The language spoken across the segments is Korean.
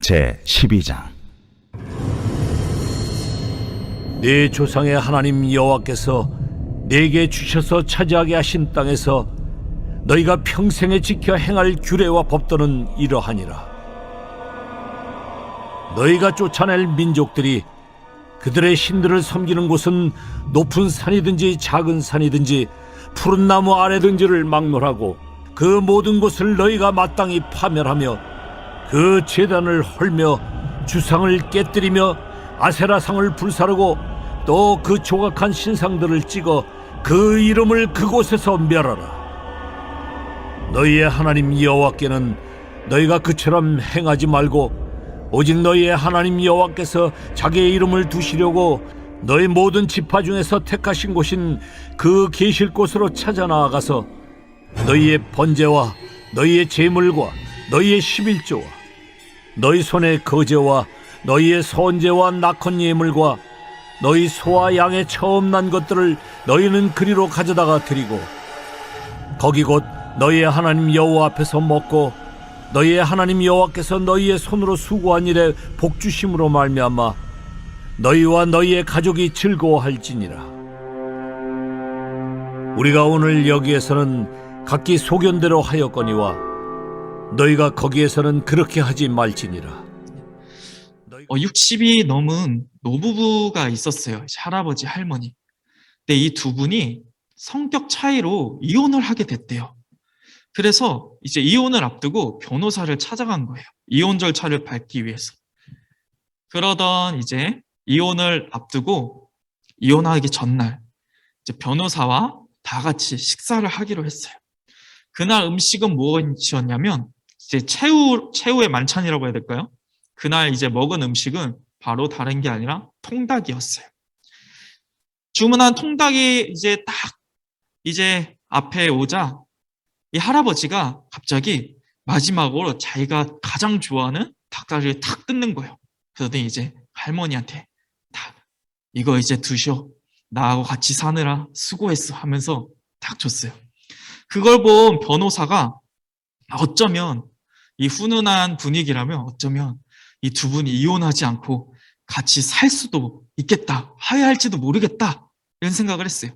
제12장. 네 조상의 하나님 여호와께서 네게 주셔서 차지하게 하신 땅에서 너희가 평생에 지켜 행할 규례와 법도는 이러하니라. 너희가 쫓아낼 민족들이 그들의 신들을 섬기는 곳은 높은 산이든지 작은 산이든지 푸른 나무 아래든지를 막론하고 그 모든 곳을 너희가 마땅히 파멸하며 그 제단을 헐며 주상을 깨뜨리며 아세라상을 불사르고 또 그 조각한 신상들을 찍어 그 이름을 그곳에서 멸하라. 너희의 하나님 여호와께는 너희가 그처럼 행하지 말고 오직 너희의 하나님 여호와께서 자기의 이름을 두시려고 너희 모든 지파 중에서 택하신 곳인 그 계실 곳으로 찾아 나아가서 너희의 번제와 너희의 제물과 너희의 11조와 너희 손의 거제와 너희의 선제와 낙헌 예물과 너희 소와 양의 처음 난 것들을 너희는 그리로 가져다가 드리고 거기 곧 너희의 하나님 여호와 앞에서 먹고 너희의 하나님 여호와께서 너희의 손으로 수고한 일에 복주심으로 말미암아 너희와 너희의 가족이 즐거워할지니라. 우리가 오늘 여기에서는 각기 소견대로 하였거니와 너희가 거기에서는 그렇게 하지 말지니라. 60이 넘은 노부부가 있었어요. 할아버지, 할머니. 근데 이 두 분이 성격 차이로 이혼을 하게 됐대요. 그래서 이제 이혼을 앞두고 변호사를 찾아간 거예요. 이혼 절차를 밟기 위해서. 그러던 이제 이혼을 앞두고 이혼하기 전날 이제 변호사와 다 같이 식사를 하기로 했어요. 그날 음식은 무엇이었냐면 이제 최후의 만찬이라고 해야 될까요? 그날 이제 먹은 음식은 바로 다른 게 아니라 통닭이었어요. 주문한 통닭이 이제 앞에 오자 이 할아버지가 갑자기 마지막으로 자기가 가장 좋아하는 닭다리를 탁 뜯는 거예요. 그러더니 이제 할머니한테 이거 이제 드셔. 나하고 같이 사느라 수고했어 하면서 딱 줬어요. 그걸 본 변호사가 어쩌면 이 훈훈한 분위기라면 어쩌면 이 두 분이 이혼하지 않고 같이 살 수도 있겠다, 화해할지도 모르겠다 이런 생각을 했어요.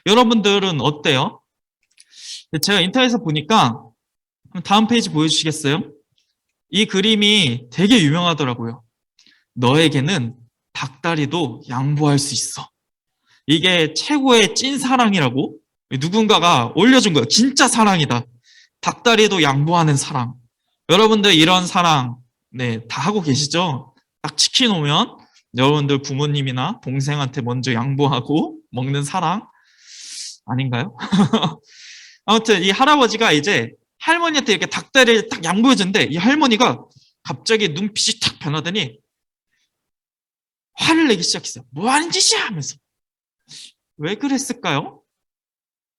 여러분들은 어때요? 제가 인터넷에서 보니까 다음 페이지 보여주시겠어요? 이 그림이 되게 유명하더라고요. 너에게는 닭다리도 양보할 수 있어. 이게 최고의 찐사랑이라고 누군가가 올려준 거예요. 진짜 사랑이다. 닭다리도 양보하는 사랑. 여러분들 이런 사랑 다 하고 계시죠? 딱 치킨 오면 여러분들 부모님이나 동생한테 먼저 양보하고 먹는 사랑 아닌가요? 아무튼 이 할아버지가 이제 할머니한테 이렇게 닭다리를 딱 양보해줬는데 이 할머니가 갑자기 눈빛이 탁 변하더니 화를 내기 시작했어요. 뭐 하는 짓이야 하면서. 왜 그랬을까요?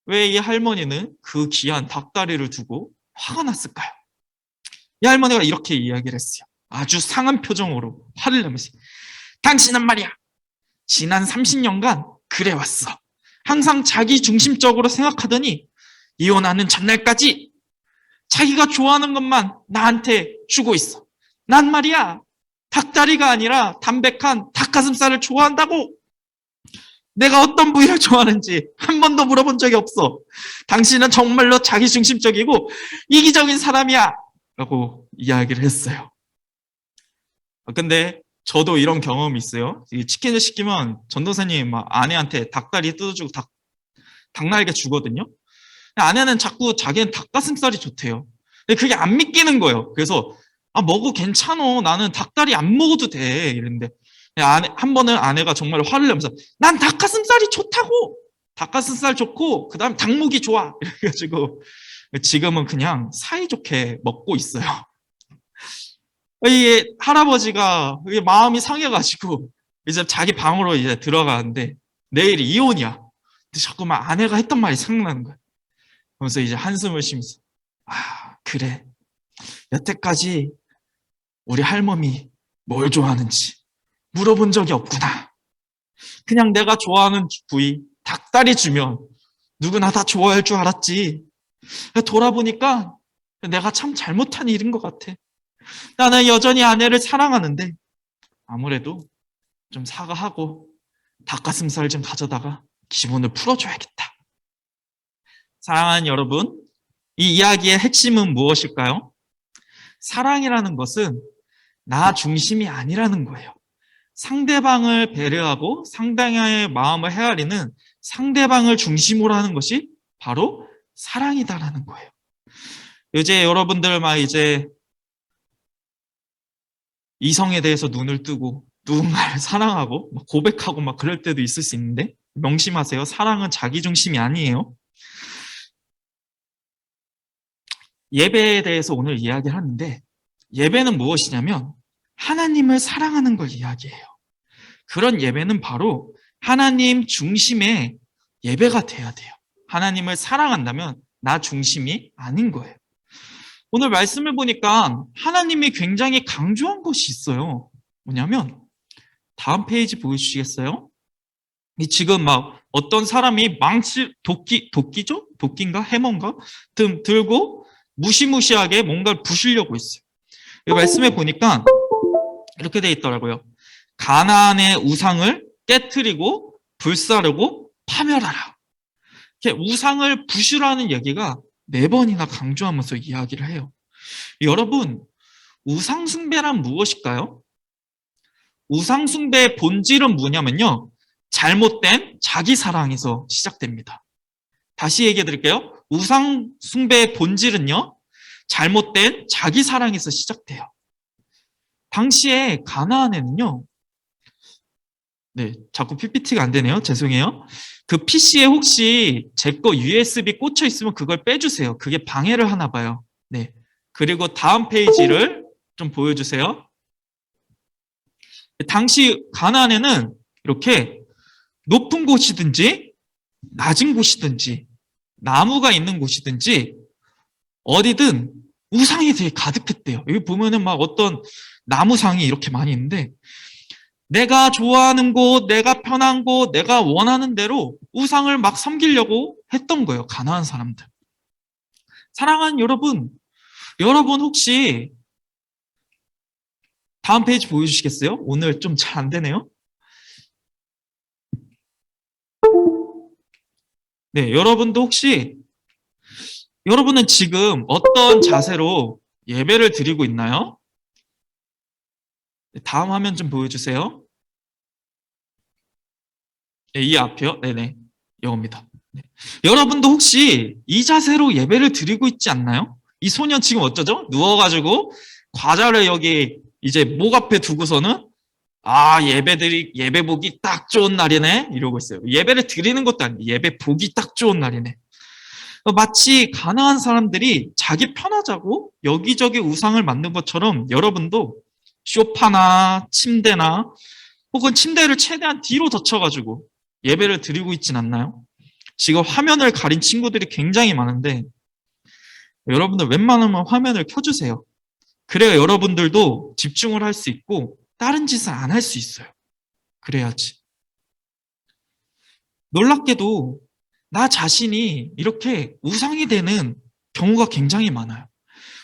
왜 이 할머니는 그 귀한 닭다리를 두고 화가 났을까요? 이 할머니가 이렇게 이야기를 했어요. 아주 상한 표정으로 화를 내면서 당신은 말이야 지난 30년간 그래왔어. 항상 자기 중심적으로 생각하더니 이혼하는 전날까지 자기가 좋아하는 것만 나한테 주고 있어. 난 말이야 닭다리가 아니라 담백한 닭가슴살을 좋아한다고. 내가 어떤 부위를 좋아하는지 한 번도 물어본 적이 없어. 당신은 정말로 자기중심적이고 이기적인 사람이야 라고 이야기를 했어요. 근데 저도 이런 경험이 있어요. 치킨을 시키면 전도사님 막 아내한테 닭다리 뜯어주고 닭날개 주거든요. 아내는 자꾸 자기는 닭가슴살이 좋대요. 근데 그게 안 믿기는 거예요. 그래서 먹어 괜찮어. 나는 닭다리 안 먹어도 돼. 이랬는데 한 번은 아내가 정말 화를 내면서 난 닭가슴살이 좋다고. 닭가슴살 좋고 그 다음에 닭목이 좋아. 이래가지고 지금은 그냥 사이좋게 먹고 있어요. 이 할아버지가 마음이 상해가지고 이제 자기 방으로 이제 들어가는데 내일 이혼이야. 근데 자꾸만 아내가 했던 말이 생각나는 거야. 그러면서 이제 한숨을 쉬면서 그래. 여태까지 우리 할머니 뭘 좋아하는지 물어본 적이 없구나. 그냥 내가 좋아하는 부위 닭다리 주면 누구나 다 좋아할 줄 알았지. 돌아보니까 내가 참 잘못한 일인 것 같아. 나는 여전히 아내를 사랑하는데 아무래도 좀 사과하고 닭가슴살 좀 가져다가 기분을 풀어줘야겠다. 사랑하는 여러분, 이 이야기의 핵심은 무엇일까요? 사랑이라는 것은 나 중심이 아니라는 거예요. 상대방을 배려하고 상대방의 마음을 헤아리는 상대방을 중심으로 하는 것이 바로 사랑이다라는 거예요. 이제 여러분들 막 이제 이성에 대해서 눈을 뜨고 누군가를 사랑하고 막 고백하고 막 그럴 때도 있을 수 있는데 명심하세요. 사랑은 자기 중심이 아니에요. 예배에 대해서 오늘 이야기를 하는데 예배는 무엇이냐면 하나님을 사랑하는 걸 이야기해요. 그런 예배는 바로 하나님 중심의 예배가 돼야 돼요. 하나님을 사랑한다면 나 중심이 아닌 거예요. 오늘 말씀을 보니까 하나님이 굉장히 강조한 것이 있어요. 뭐냐면 다음 페이지 보여주시겠어요? 지금 막 어떤 사람이 망치, 도끼죠? 도끼인가? 해머인가? 들고 무시무시하게 뭔가를 부시려고 했어요. 이 말씀에 보니까 이렇게 돼 있더라고요. 가나안의 우상을 깨트리고 불사르고 파멸하라. 이렇게 우상을 부시라는 얘기가 4번이나 강조하면서 이야기를 해요. 여러분, 우상숭배란 무엇일까요? 우상숭배의 본질은 뭐냐면요. 잘못된 자기사랑에서 시작됩니다. 다시 얘기해 드릴게요. 우상숭배의 본질은요. 잘못된 자기사랑에서 시작돼요. 당시에 가나안에는요. 네, 자꾸 PPT가 안 되네요. 죄송해요. 그 PC에 혹시 제 거 USB 꽂혀 있으면 그걸 빼주세요. 그게 방해를 하나 봐요. 네. 그리고 다음 페이지를 좀 보여주세요. 당시 가나안에는 이렇게 높은 곳이든지 낮은 곳이든지 나무가 있는 곳이든지 어디든 우상이 되게 가득했대요. 여기 보면은 막 어떤 나무상이 이렇게 많이 있는데 내가 좋아하는 곳, 내가 편한 곳, 내가 원하는 대로 우상을 막 섬기려고 했던 거예요. 가나안 사람들. 사랑하는 여러분, 여러분 혹시 다음 페이지 보여주시겠어요? 오늘 좀 잘 안 되네요. 네, 여러분도 혹시 여러분은 지금 어떤 자세로 예배를 드리고 있나요? 다음 화면 좀 보여주세요. 네, 이 앞이요? 네네. 이겁니다. 네. 여러분도 혹시 이 자세로 예배를 드리고 있지 않나요? 이 소년 지금 어쩌죠? 누워가지고 과자를 여기 이제 목 앞에 두고서는 예배 보기 딱 좋은 날이네 이러고 있어요. 예배를 드리는 것도 아니에요. 예배 보기 딱 좋은 날이네. 마치 가나안 사람들이 자기 편하자고 여기저기 우상을 만든 것처럼 여러분도 소파나 침대나 혹은 침대를 최대한 뒤로 젖혀가지고 예배를 드리고 있진 않나요? 지금 화면을 가린 친구들이 굉장히 많은데 여러분들 웬만하면 화면을 켜주세요. 그래야 여러분들도 집중을 할 수 있고 다른 짓을 안 할 수 있어요. 그래야지. 놀랍게도 나 자신이 이렇게 우상이 되는 경우가 굉장히 많아요.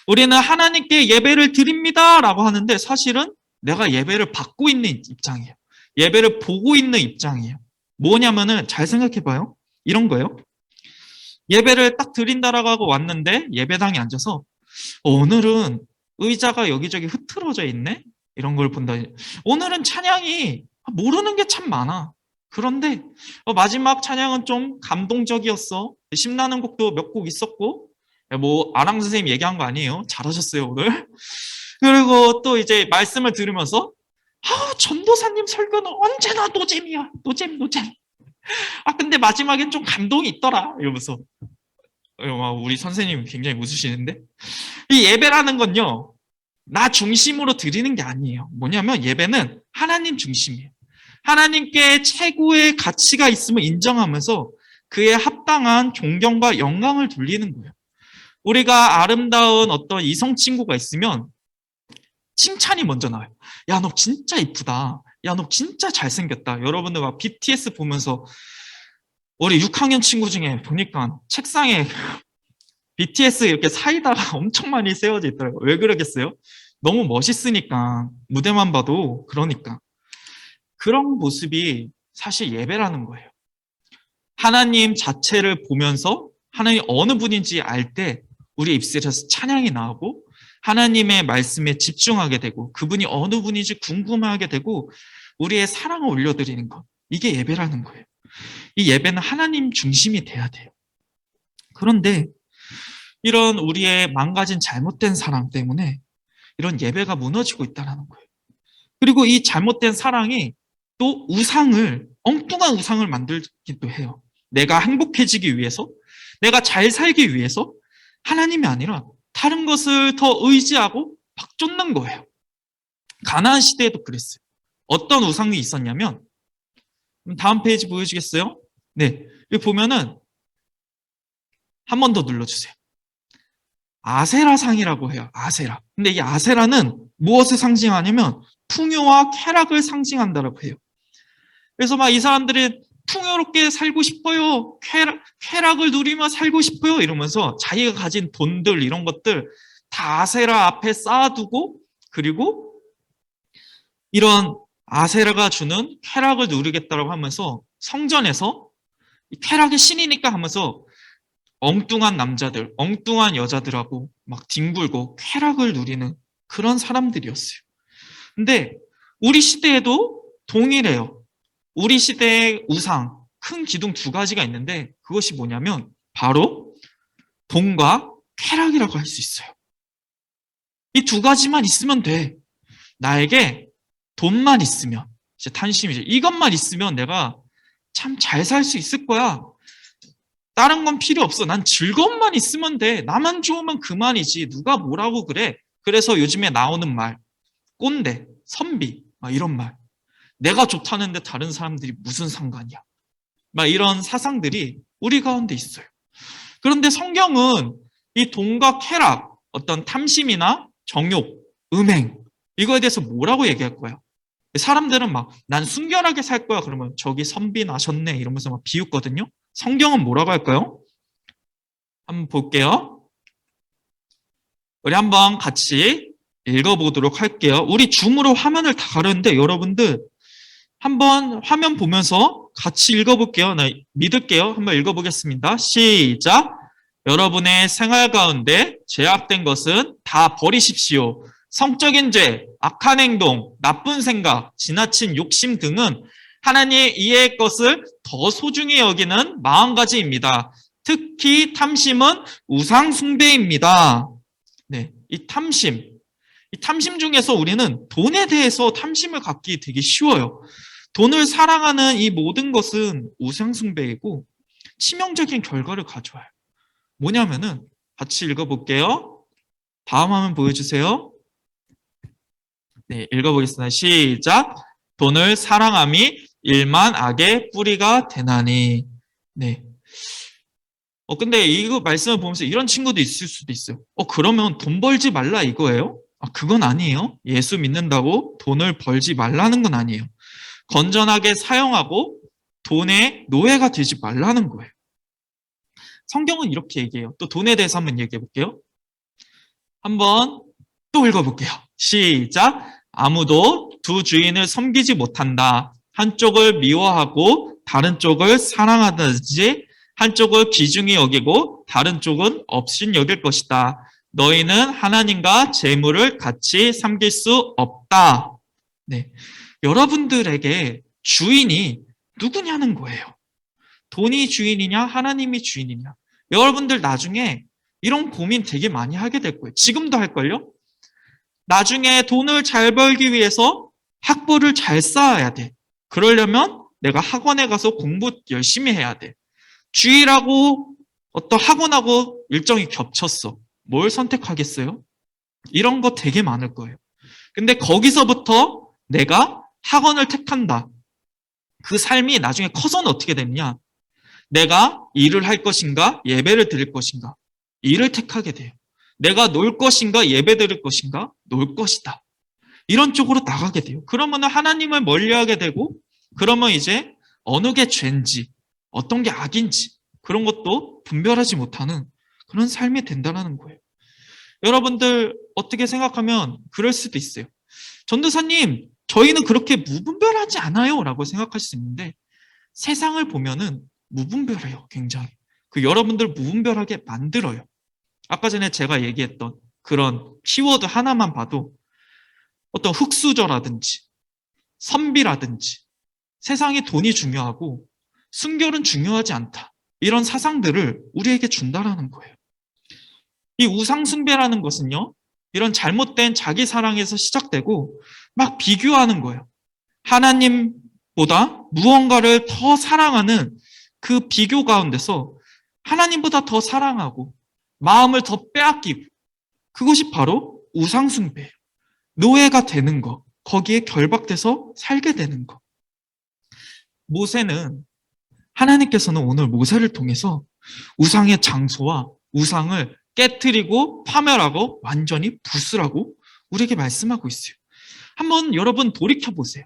우리는 하나님께 예배를 드립니다 라고 하는데 사실은 내가 예배를 받고 있는 입장이에요. 예배를 보고 있는 입장이에요. 뭐냐면은 잘 생각해봐요. 이런 거예요. 예배를 딱 드린다라고 하고 왔는데 예배당에 앉아서 오늘은 의자가 여기저기 흐트러져 있네? 이런 걸 본다. 오늘은 찬양이 모르는 게 참 많아. 그런데 마지막 찬양은 좀 감동적이었어. 신나는 곡도 몇 곡 있었고 뭐 아랑 선생님 얘기한 거 아니에요. 잘하셨어요 오늘. 그리고 또 이제 말씀을 들으면서 전도사님 설교는 언제나 노잼이야. 노잼. 근데 마지막엔 좀 감동이 있더라. 이러면서 우리 선생님 굉장히 웃으시는데 이 예배라는 건요. 나 중심으로 드리는 게 아니에요. 뭐냐면 예배는 하나님 중심이에요. 하나님께 최고의 가치가 있음을 인정하면서 그에 합당한 존경과 영광을 돌리는 거예요. 우리가 아름다운 어떤 이성 친구가 있으면 칭찬이 먼저 나와요. 야, 너 진짜 이쁘다. 야, 너 진짜 잘생겼다. 여러분들 막 BTS 보면서 우리 6학년 친구 중에 보니까 책상에 BTS 이렇게 사이다가 엄청 많이 세워져 있더라고요. 왜 그러겠어요? 너무 멋있으니까, 무대만 봐도 그러니까. 그런 모습이 사실 예배라는 거예요. 하나님 자체를 보면서 하나님 어느 분인지 알 때 우리 입술에서 찬양이 나오고 하나님의 말씀에 집중하게 되고 그분이 어느 분인지 궁금하게 되고 우리의 사랑을 올려드리는 것. 이게 예배라는 거예요. 이 예배는 하나님 중심이 돼야 돼요. 그런데 이런 우리의 망가진 잘못된 사랑 때문에 이런 예배가 무너지고 있다는 거예요. 그리고 이 잘못된 사랑이 또 엉뚱한 우상을 만들기도 해요. 내가 행복해지기 위해서, 내가 잘 살기 위해서 하나님이 아니라 다른 것을 더 의지하고 막 쫓는 거예요. 가나안 시대에도 그랬어요. 어떤 우상이 있었냐면, 다음 페이지 보여주겠어요? 네, 여기 보면은 한 번 더 눌러주세요. 아세라상이라고 해요. 아세라. 근데 이 아세라는 무엇을 상징하냐면 풍요와 쾌락을 상징한다라고 해요. 그래서 막 이 사람들은 풍요롭게 살고 싶어요. 쾌락을 누리며 살고 싶어요. 이러면서 자기가 가진 돈들 이런 것들 다 아세라 앞에 쌓아두고 그리고 이런 아세라가 주는 쾌락을 누리겠다라고 하면서 성전에서 쾌락의 신이니까 하면서 엉뚱한 남자들, 엉뚱한 여자들하고 막 뒹굴고 쾌락을 누리는 그런 사람들이었어요. 근데 우리 시대에도 동일해요. 우리 시대의 우상, 큰 기둥 두 가지가 있는데 그것이 뭐냐면 바로 돈과 쾌락이라고 할 수 있어요. 이 두 가지만 있으면 돼. 나에게 돈만 있으면, 이제 탄심이죠. 이것만 있으면 내가 참 잘 살 수 있을 거야. 다른 건 필요 없어. 난 즐거움만 있으면 돼. 나만 좋으면 그만이지. 누가 뭐라고 그래. 그래서 요즘에 나오는 말, 꼰대, 선비, 막 이런 말. 내가 좋다는데 다른 사람들이 무슨 상관이야. 막 이런 사상들이 우리 가운데 있어요. 그런데 성경은 이 돈과 쾌락, 어떤 탐심이나 정욕, 음행, 이거에 대해서 뭐라고 얘기할 거야? 사람들은 막 난 순결하게 살 거야. 그러면 저기 선비 나셨네 이러면서 막 비웃거든요. 성경은 뭐라고 할까요? 한번 볼게요. 우리 한번 같이 읽어보도록 할게요. 우리 줌으로 화면을 다 가렸는데 여러분들 한번 화면 보면서 같이 읽어볼게요. 네, 믿을게요. 한번 읽어보겠습니다. 시작. 여러분의 생활 가운데 죄악된 것은 다 버리십시오. 성적인 죄, 악한 행동, 나쁜 생각, 지나친 욕심 등은 하나님의 이해의 것을 더 소중히 여기는 마음가짐입니다. 특히 탐심은 우상 숭배입니다. 네, 이 탐심 중에서 우리는 돈에 대해서 탐심을 갖기 되게 쉬워요. 돈을 사랑하는 이 모든 것은 우상 숭배이고 치명적인 결과를 가져와요. 뭐냐면은 같이 읽어볼게요. 다음 화면 보여주세요. 네, 읽어보겠습니다. 시작. 돈을 사랑함이 일만 악의 뿌리가 되나니. 네. 근데 이거 말씀을 보면서 이런 친구도 있을 수도 있어요. 그러면 돈 벌지 말라 이거예요? 그건 아니에요. 예수 믿는다고 돈을 벌지 말라는 건 아니에요. 건전하게 사용하고 돈의 노예가 되지 말라는 거예요. 성경은 이렇게 얘기해요. 또 돈에 대해서 한번 얘기해 볼게요. 한번 또 읽어볼게요. 시작. 아무도 두 주인을 섬기지 못한다. 한쪽을 미워하고 다른 쪽을 사랑하든지 한쪽을 귀중히 여기고 다른 쪽은 없인 여길 것이다. 너희는 하나님과 재물을 같이 섬길 수 없다. 네, 여러분들에게 주인이 누구냐는 거예요. 돈이 주인이냐 하나님이 주인이냐. 여러분들 나중에 이런 고민 되게 많이 하게 될 거예요. 지금도 할걸요? 나중에 돈을 잘 벌기 위해서 학벌을 잘 쌓아야 돼. 그러려면 내가 학원에 가서 공부 열심히 해야 돼. 주일하고 어떤 학원하고 일정이 겹쳤어. 뭘 선택하겠어요? 이런 거 되게 많을 거예요. 근데 거기서부터 내가 학원을 택한다. 그 삶이 나중에 커서는 어떻게 되느냐? 내가 일을 할 것인가? 예배를 드릴 것인가? 일을 택하게 돼요. 내가 놀 것인가? 예배 드릴 것인가? 놀 것이다. 이런 쪽으로 나가게 돼요. 그러면 하나님을 멀리하게 되고 그러면 이제 어느 게 죄인지 어떤 게 악인지 그런 것도 분별하지 못하는 그런 삶이 된다는 거예요. 여러분들 어떻게 생각하면 그럴 수도 있어요. 전도사님, 저희는 그렇게 무분별하지 않아요 라고 생각할 수 있는데 세상을 보면은 무분별해요. 굉장히. 그 여러분들 무분별하게 만들어요. 아까 전에 제가 얘기했던 그런 키워드 하나만 봐도 어떤 흙수저라든지 선비라든지 세상에 돈이 중요하고 순결은 중요하지 않다. 이런 사상들을 우리에게 준다라는 거예요. 이 우상숭배라는 것은요, 이런 잘못된 자기 사랑에서 시작되고 막 비교하는 거예요. 하나님보다 무언가를 더 사랑하는 그 비교 가운데서 하나님보다 더 사랑하고 마음을 더 빼앗기고 그것이 바로 우상숭배예요. 노예가 되는 거, 거기에 결박돼서 살게 되는 거. 모세는 하나님께서는 오늘 모세를 통해서 우상의 장소와 우상을 깨트리고 파멸하고 완전히 부수라고 우리에게 말씀하고 있어요. 한번 여러분 돌이켜보세요.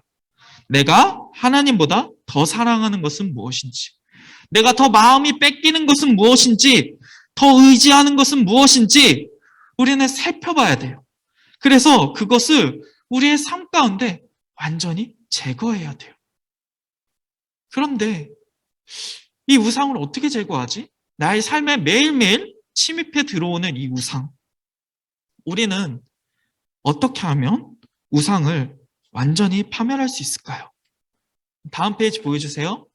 내가 하나님보다 더 사랑하는 것은 무엇인지, 내가 더 마음이 뺏기는 것은 무엇인지, 더 의지하는 것은 무엇인지 우리는 살펴봐야 돼요. 그래서 그것을 우리의 삶 가운데 완전히 제거해야 돼요. 그런데 이 우상을 어떻게 제거하지? 나의 삶에 매일매일 침입해 들어오는 이 우상. 우리는 어떻게 하면 우상을 완전히 파멸할 수 있을까요? 다음 페이지 보여주세요.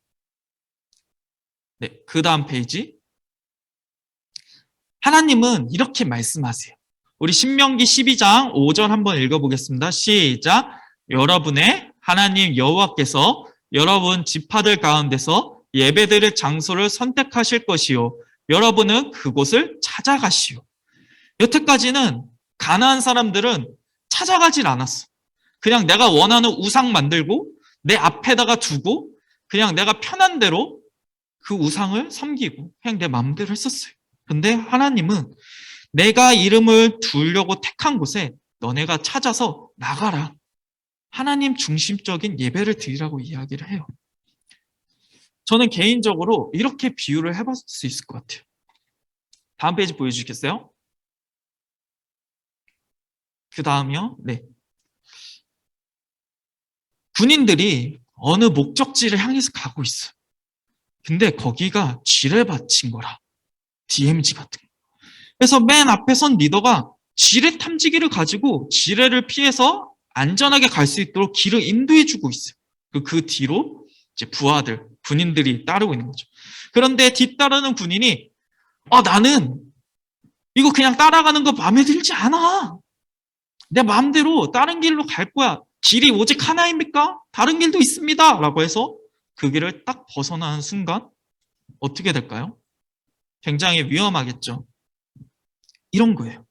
네, 그 다음 페이지. 하나님은 이렇게 말씀하세요. 우리 신명기 12장 5절 한번 읽어보겠습니다. 시작. 여러분의 하나님 여호와께서 여러분 지파들 가운데서 예배드릴 장소를 선택하실 것이요. 여러분은 그곳을 찾아가시오. 여태까지는 가나안 사람들은 찾아가질 않았어. 그냥 내가 원하는 우상 만들고 내 앞에다가 두고 그냥 내가 편한 대로 그 우상을 섬기고 그냥 내 마음대로 했었어요. 근데 하나님은 내가 이름을 두려고 택한 곳에 너네가 찾아서 나가라. 하나님 중심적인 예배를 드리라고 이야기를 해요. 저는 개인적으로 이렇게 비유를 해볼 수 있을 것 같아요. 다음 페이지 보여주시겠어요? 그 다음이요. 네. 군인들이 어느 목적지를 향해서 가고 있어요. 근데 거기가 지뢰밭인 거라. DMZ 같은 거. 그래서 맨 앞에 선 리더가 지뢰 탐지기를 가지고 지뢰를 피해서 안전하게 갈 수 있도록 길을 인도해 주고 있어요. 그 뒤로 이제 부하들, 군인들이 따르고 있는 거죠. 그런데 뒤따르는 군인이 나는 이거 그냥 따라가는 거 마음에 들지 않아. 내 마음대로 다른 길로 갈 거야. 길이 오직 하나입니까? 다른 길도 있습니다. 라고 해서 그 길을 딱 벗어나는 순간 어떻게 될까요? 굉장히 위험하겠죠. 이런 거예요.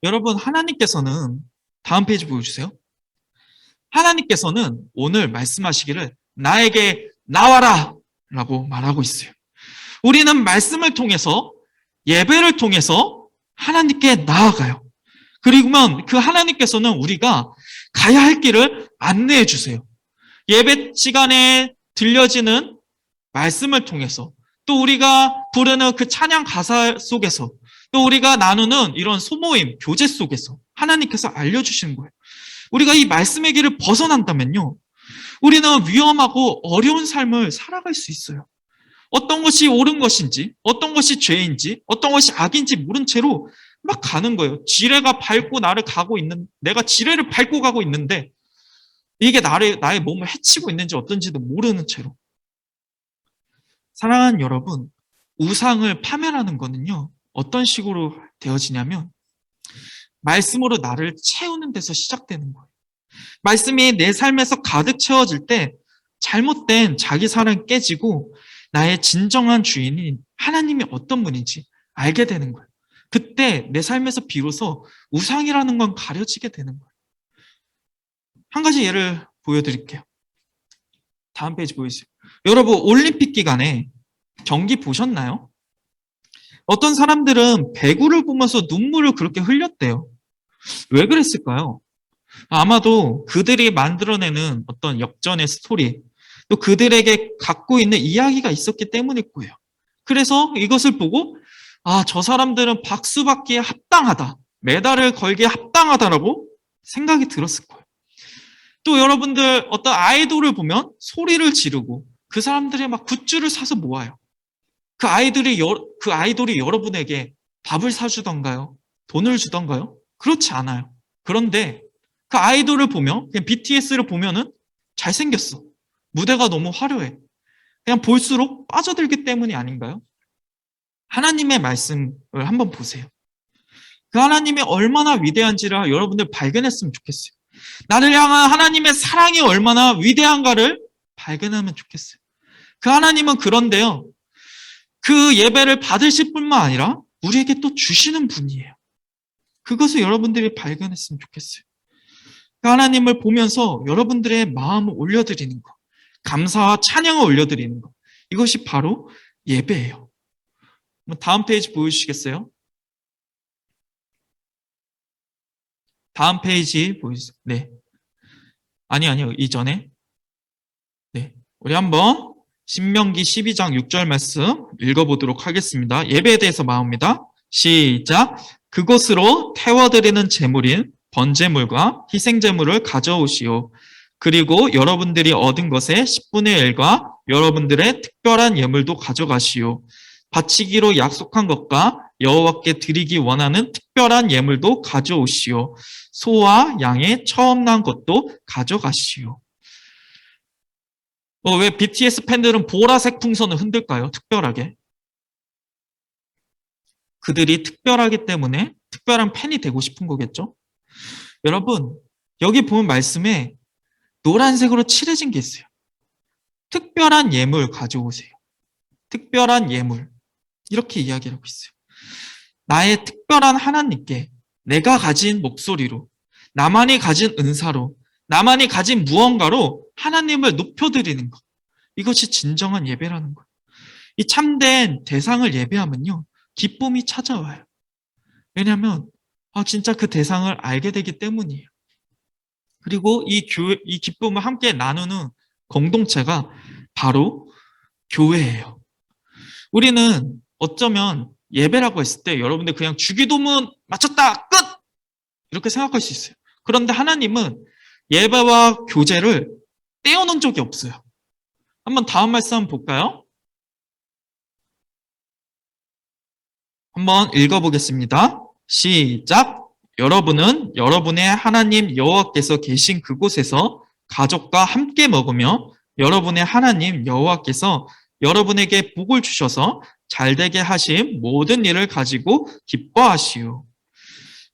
여러분, 하나님께서는 다음 페이지 보여주세요. 하나님께서는 오늘 말씀하시기를 나에게 나와라 라고 말하고 있어요. 우리는 말씀을 통해서 예배를 통해서 하나님께 나아가요. 그리고면 그 하나님께서는 우리가 가야 할 길을 안내해 주세요. 예배 시간에 들려지는 말씀을 통해서 또 우리가 부르는 그 찬양 가사 속에서 또 우리가 나누는 이런 소모임, 교제 속에서 하나님께서 알려주시는 거예요. 우리가 이 말씀의 길을 벗어난다면요. 우리는 위험하고 어려운 삶을 살아갈 수 있어요. 어떤 것이 옳은 것인지, 어떤 것이 죄인지, 어떤 것이 악인지 모른 채로 막 가는 거예요. 지뢰가 밟고 나를 가고 있는, 내가 지뢰를 밟고 가고 있는데 이게 나의 몸을 해치고 있는지 어떤지도 모르는 채로. 사랑하는 여러분, 우상을 파멸하는 거는요. 어떤 식으로 되어지냐면 말씀으로 나를 채우는 데서 시작되는 거예요. 말씀이 내 삶에서 가득 채워질 때 잘못된 자기 사랑이 깨지고 나의 진정한 주인인 하나님이 어떤 분인지 알게 되는 거예요. 그때 내 삶에서 비로소 우상이라는 건 가려지게 되는 거예요. 한 가지 예를 보여드릴게요. 다음 페이지 보여주세요. 여러분, 올림픽 기간에 경기 보셨나요? 어떤 사람들은 배구를 보면서 눈물을 그렇게 흘렸대요. 왜 그랬을까요? 아마도 그들이 만들어내는 어떤 역전의 스토리, 또 그들에게 갖고 있는 이야기가 있었기 때문일 거예요. 그래서 이것을 보고 저 사람들은 박수 받기에 합당하다 메달을 걸기에 합당하다라고 생각이 들었을 거예요. 또 여러분들 어떤 아이돌을 보면 소리를 지르고 그 사람들이 막 굿즈를 사서 모아요. 그 아이돌이 여러분에게 밥을 사주던가요? 돈을 주던가요? 그렇지 않아요. 그런데 그 아이돌을 보면, 그냥 BTS를 보면은 잘생겼어. 무대가 너무 화려해. 그냥 볼수록 빠져들기 때문이 아닌가요? 하나님의 말씀을 한번 보세요. 그 하나님이 얼마나 위대한지를 여러분들 발견했으면 좋겠어요. 나를 향한 하나님의 사랑이 얼마나 위대한가를 발견하면 좋겠어요. 그 하나님은 그런데요, 그 예배를 받으실 뿐만 아니라 우리에게 또 주시는 분이에요. 그것을 여러분들이 발견했으면 좋겠어요. 그 하나님을 보면서 여러분들의 마음을 올려드리는 것, 감사와 찬양을 올려드리는 것, 이것이 바로 예배예요. 다음 페이지 보여주시겠어요? 다음 페이지 보여주세요. 네. 아니요. 이전에. 네. 우리 한번 신명기 12장 6절 말씀 읽어보도록 하겠습니다. 예배에 대해서 나옵니다. 시작. 그곳으로 태워드리는 제물인 번제물과 희생제물을 가져오시오. 그리고 여러분들이 얻은 것의 10분의 1과 여러분들의 특별한 예물도 가져가시오. 바치기로 약속한 것과 여호와께 드리기 원하는 특별한 예물도 가져오시오. 소와 양의 처음 난 것도 가져가시오. 왜 BTS 팬들은 보라색 풍선을 흔들까요? 특별하게. 그들이 특별하기 때문에 특별한 팬이 되고 싶은 거겠죠? 여러분, 여기 보면 말씀에 노란색으로 칠해진 게 있어요. 특별한 예물 가져오세요. 특별한 예물. 이렇게 이야기를 하고 있어요. 나의 특별한 하나님께 내가 가진 목소리로, 나만이 가진 은사로, 나만이 가진 무언가로 하나님을 높여드리는 것. 이것이 진정한 예배라는 거예요. 이 참된 대상을 예배하면요, 기쁨이 찾아와요. 왜냐하면 진짜 그 대상을 알게 되기 때문이에요. 그리고 이 기쁨을 함께 나누는 공동체가 바로 교회예요. 우리는 어쩌면 예배라고 했을 때 여러분들 그냥 주기도문 마쳤다 끝! 이렇게 생각할 수 있어요. 그런데 하나님은 예배와 교제를 떼어놓은 적이 없어요. 한번 다음 말씀 한번 볼까요? 한번 읽어보겠습니다. 시작. 여러분은 여러분의 하나님 여호와께서 계신 그곳에서 가족과 함께 먹으며 여러분의 하나님 여호와께서 여러분에게 복을 주셔서 잘되게 하신 모든 일을 가지고 기뻐하시오.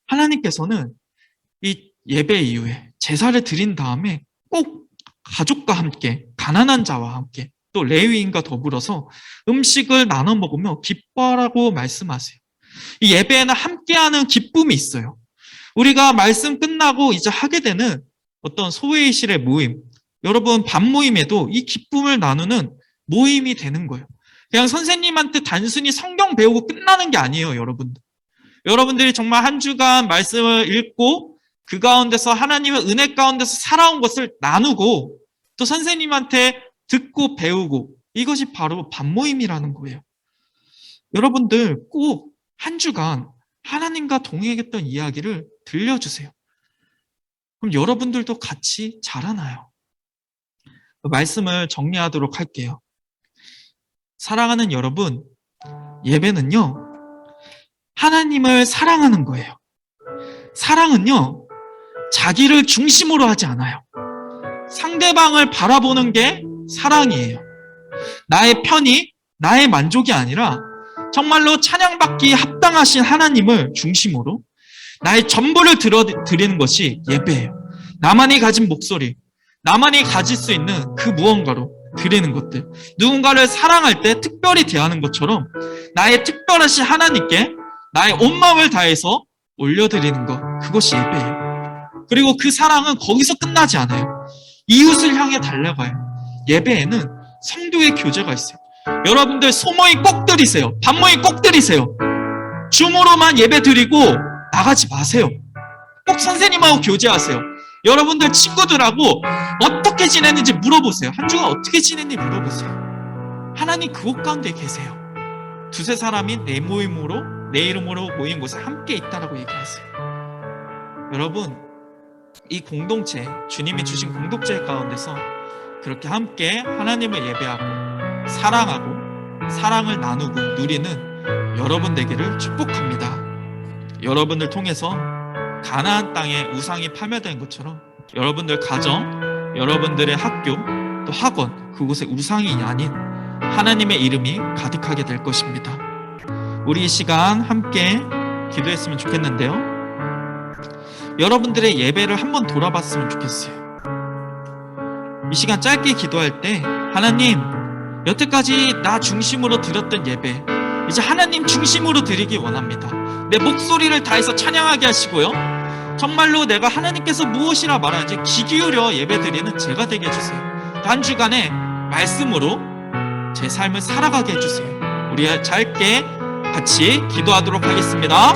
하나님께서는 이 예배 이후에 제사를 드린 다음에 꼭 가족과 함께, 가난한 자와 함께, 또 레위인과 더불어서 음식을 나눠 먹으며 기뻐하라고 말씀하세요. 이 예배에는 함께하는 기쁨이 있어요. 우리가 말씀 끝나고 이제 하게 되는 어떤 소회의실의 모임, 여러분 밥 모임에도 이 기쁨을 나누는 모임이 되는 거예요. 그냥 선생님한테 단순히 성경 배우고 끝나는 게 아니에요, 여러분들. 여러분들이 정말 한 주간 말씀을 읽고 그 가운데서 하나님의 은혜 가운데서 살아온 것을 나누고 또 선생님한테 듣고 배우고, 이것이 바로 밥 모임이라는 거예요. 여러분들 꼭 한 주간 하나님과 동행했던 이야기를 들려주세요. 그럼 여러분들도 같이 자라나요. 말씀을 정리하도록 할게요. 사랑하는 여러분, 예배는요, 하나님을 사랑하는 거예요. 사랑은요, 자기를 중심으로 하지 않아요. 상대방을 바라보는 게 사랑이에요. 나의 편의, 나의 만족이 아니라 정말로 찬양받기 합당하신 하나님을 중심으로 나의 전부를 드리는 것이 예배예요. 나만이 가진 목소리, 나만이 가질 수 있는 그 무언가로 드리는 것들, 누군가를 사랑할 때 특별히 대하는 것처럼 나의 특별하신 하나님께 나의 온 마음을 다해서 올려드리는 것, 그것이 예배예요. 그리고 그 사랑은 거기서 끝나지 않아요. 이웃을 향해 달려가요. 예배에는 성도의 교제가 있어요. 여러분들 소모임 꼭 드리세요. 밥모임 꼭 드리세요. 줌으로만 예배 드리고 나가지 마세요. 꼭 선생님하고 교제하세요. 여러분들 친구들하고 어떻게 지내는지 물어보세요. 한 주간 어떻게 지냈는지 물어보세요. 하나님 그곳 가운데 계세요. 두세 사람이 내 모임으로 내 이름으로 모인 곳에 함께 있다라고 얘기하세요. 여러분, 이 공동체, 주님이 주신 공동체 가운데서 그렇게 함께 하나님을 예배하고 사랑하고 사랑을 나누고 누리는 여러분 되기를 축복합니다. 여러분들 통해서 가나안 땅에 우상이 파멸된 것처럼 여러분들 가정, 여러분들의 학교, 또 학원, 그곳에 우상이 아닌 하나님의 이름이 가득하게 될 것입니다. 우리 이 시간 함께 기도했으면 좋겠는데요. 여러분들의 예배를 한번 돌아봤으면 좋겠어요. 이 시간 짧게 기도할 때 하나님, 여태까지 나 중심으로 드렸던 예배 이제 하나님 중심으로 드리기 원합니다. 내 목소리를 다해서 찬양하게 하시고요, 정말로 내가 하나님께서 무엇이라 말하는지 귀 기울여 예배드리는 제가 되게 해주세요. 한 주간에 말씀으로 제 삶을 살아가게 해주세요. 우리 짧게 같이 기도하도록 하겠습니다.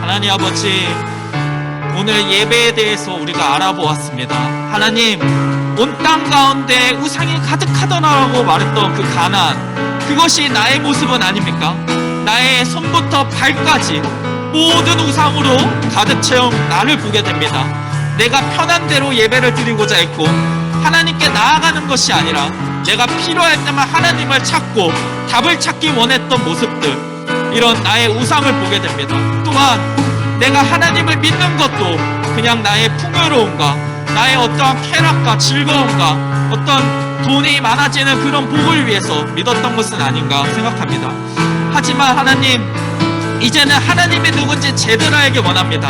하나님 아버지, 오늘 예배에 대해서 우리가 알아보았습니다. 하나님, 온 땅 가운데 우상이 가득하더라고 말했던 그 가나안, 그것이 나의 모습은 아닙니까? 나의 손부터 발까지 모든 우상으로 가득 채운 나를 보게 됩니다. 내가 편한 대로 예배를 드리고자 했고 하나님께 나아가는 것이 아니라 내가 필요할 때만 하나님을 찾고 답을 찾기 원했던 모습들, 이런 나의 우상을 보게 됩니다. 또한 내가 하나님을 믿는 것도 그냥 나의 풍요로움과 나의 어떠한 쾌락과 즐거움과 어떤 돈이 많아지는 그런 복을 위해서 믿었던 것은 아닌가 생각합니다. 하지만 하나님, 이제는 하나님이 누군지 제대로 알기 원합니다.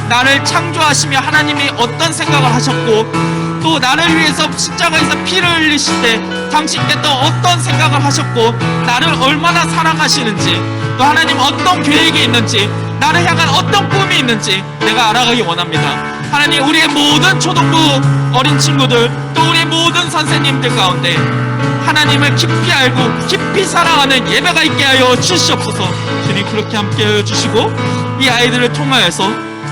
나를 창조하시며 하나님이 어떤 생각을 하셨고 또 나를 위해서 십자가에서 피를 흘리실 때 당신께 또 어떤 생각을 하셨고 나를 얼마나 사랑하시는지, 또 하나님 어떤 계획이 있는지, 나를 향한 어떤 꿈이 있는지 내가 알아가기 원합니다. 하나님, 우리의 모든 초등부 어린 친구들, 또 우리 모든 선생님들 가운데 하나님을 깊이 알고 깊이 사랑하는 예배가 있게 하여 주시옵소서. 주님, 그렇게 함께 하여 주시고 이 아이들을 통하여서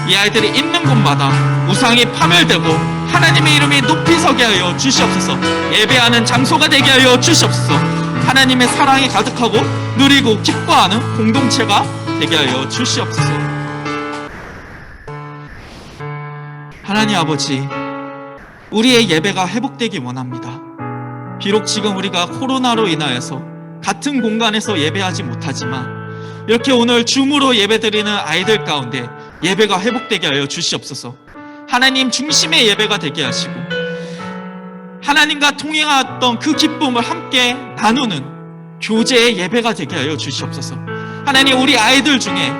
이 아이들이 있는 곳마다 우상이 파멸되고 하나님의 이름이 높이 서게 하여 주시옵소서. 예배하는 장소가 되게 하여 주시옵소서. 하나님의 사랑이 가득하고 누리고 기뻐하는 공동체가 되게 하여 주시옵소서. 하나님 아버지, 우리의 예배가 회복되기 원합니다. 비록 지금 우리가 코로나로 인하여서 같은 공간에서 예배하지 못하지만 이렇게 오늘 줌으로 예배드리는 아이들 가운데 예배가 회복되게 하여 주시옵소서. 하나님 중심의 예배가 되게 하시고 하나님과 통행했던 그 기쁨을 함께 나누는 교제의 예배가 되게 하여 주시옵소서. 하나님, 우리 아이들 중에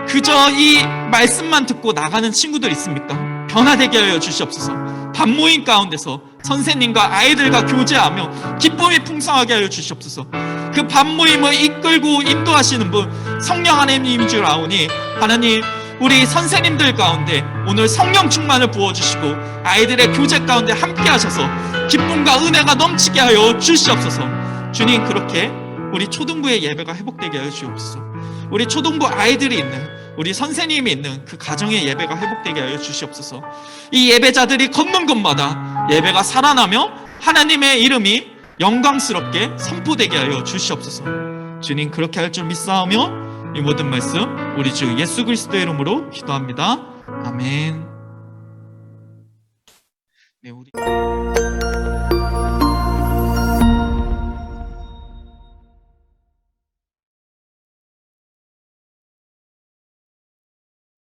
그저 이 말씀만 듣고 나가는 친구들 있습니까? 변화되게 하여 주시옵소서. 반모임 가운데서 선생님과 아이들과 교제하며 기쁨이 풍성하게 하여 주시옵소서. 그 반모임을 이끌고 인도하시는 분 성령 하나님인 줄 아오니 하나님, 우리 선생님들 가운데 오늘 성령 충만을 부어주시고 아이들의 교제 가운데 함께 하셔서 기쁨과 은혜가 넘치게 하여 주시옵소서. 주님, 그렇게 우리 초등부의 예배가 회복되게 하여 주옵소서. 우리 초등부 아이들이 있는, 우리 선생님이 있는 그 가정의 예배가 회복되게 하여 주시옵소서. 이 예배자들이 걷는 곳마다 예배가 살아나며 하나님의 이름이 영광스럽게 선포되게 하여 주시옵소서. 주님, 그렇게 할 줄 믿사오며 이 모든 말씀 우리 주 예수 그리스도의 이름으로 기도합니다. 아멘. 네, 우리